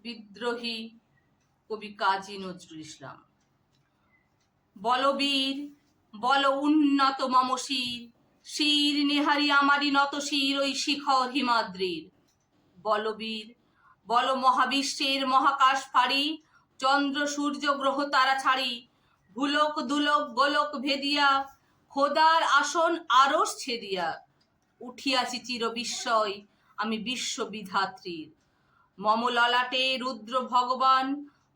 বিদ্রোহী কবি কাজী নজরুল ইসলাম। বলবীর বল উন্নত মম শির, শির নিহারি আমারই নত শির ওই শিখর হিমাদ্রির। বলবীর বল মহাবিশ্বের মহাকাশ ফাড়ি, চন্দ্র সূর্য গ্রহ তারা ছাড়ি, ভুলক দুলক গোলক ভেদিয়া, খোদার আসন আরশ ছেদিয়া, উঠিয়াছি চির বিস্ময় আমি বিশ্ব বিধাত্রীর। মম ললাটে রুদ্র ভগবান,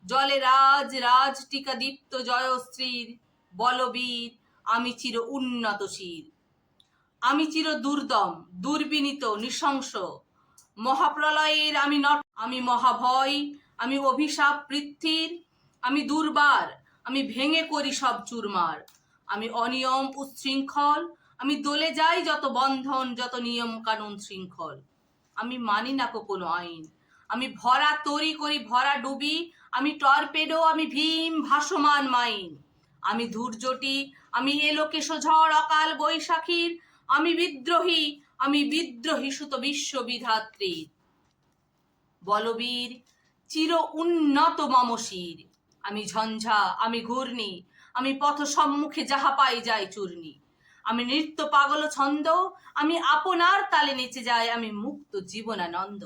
জলে রাজ রাজ টিকা দীপ্ত জয়শ্রীর। বলবীর আমি চির উন্নত শির, আমি চির দুর্দম দুর্বিনীত নৃশংস, মহাপ্রলয়ের আমি আমি মহাভয়, আমি অভিশাপ পৃথ্বীর, আমি দুর্বার, আমি ভেঙে করি সব চুরমার, আমি অনিয়ম উচ্ছৃঙ্খল, আমি দলে যাই যত বন্ধন যত নিয়ম কানুন শৃঙ্খল। আমি মানি না কোনো আইন, আমি ভরা তরি করি ভরা ডুবি, আমি টর্পেডো আমি ভীম ভাসমান মাইন, আমি ধূর্যটি আমি এলোকেশ ঝড় অকাল বৈশাখীর, আমি বিদ্রোহী সুত বিশ্ব বিধাত্রীর। বলবীর চির উন্নত মম শির, আমি ঝঞ্ঝা আমি ঘূর্ণি, আমি পথ সম্মুখে যাহা পাই যাই চূর্ণি, আমি নৃত্য পাগল ছন্দ, আমি আপনার তালে নেচে যাই, আমি মুক্ত জীবনানন্দ।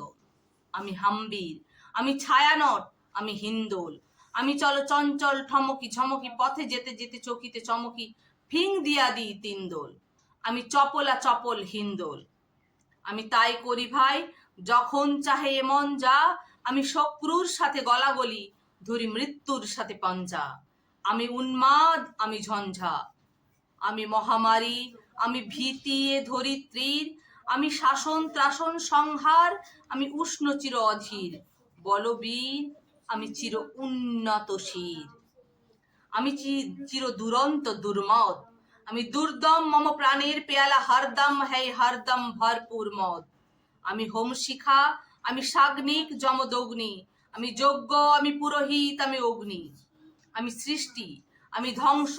আমি হাম্বির আমি ছায়ানট আমি হিন্দোল, আমি চল চঞ্চল ঠমকি ঝমকি, পথে যেতে যেতে চকিতে চমকি, ফিং দিয়া দিই তিনদোল, আমি চপলা চপল হিন্দোল। আমি তাই করি ভাই যখন চাহে এমন যা, আমি শক্রুর সাথে গলাগলি ধরি মৃত্যুর সাথে পঞ্জা। আমি উন্মাদ আমি ঝঞ্ঝা, আমি মহামারী আমি ভীতি এ ধরিত্রীর, আমি শাসন ত্রাসন সংহার, আমি উষ্ণ চির অধীর। বলবীর আমি চির উন্নত শির, আমি চির দুরন্ত দুর্মদ, আমি দুর্দম মম প্রাণের পেয়ালা হরদম হ্যায় হরদম ভরপুর মদ। আমি হোম শিখা আমি সাগ্নিক যমদগ্নি, আমি যজ্ঞ আমি পুরোহিত আমি অগ্নি, আমি সৃষ্টি আমি ধ্বংস,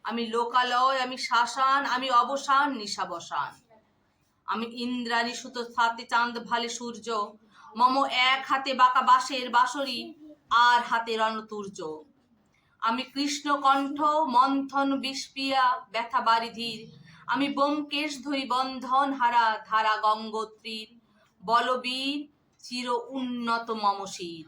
আমি লোকালয় আমি শাসান, আমি অবসান নিশাবসান। আমি ইন্দ্রাণী সুত হাতে চাঁদ ভালে সূর্য, মম এক হাতে বাঁকা বাঁশের বাঁশরি আর হাতে রণতুর্য। আমি কৃষ্ণ কণ্ঠ মন্থন বিষপিয়া ব্যথা বারিধির, আমি ব্যোমকেশ ধরি বন্ধন হারা ধারা গঙ্গোত্রীর। বলবীর চির উন্নত মম শির।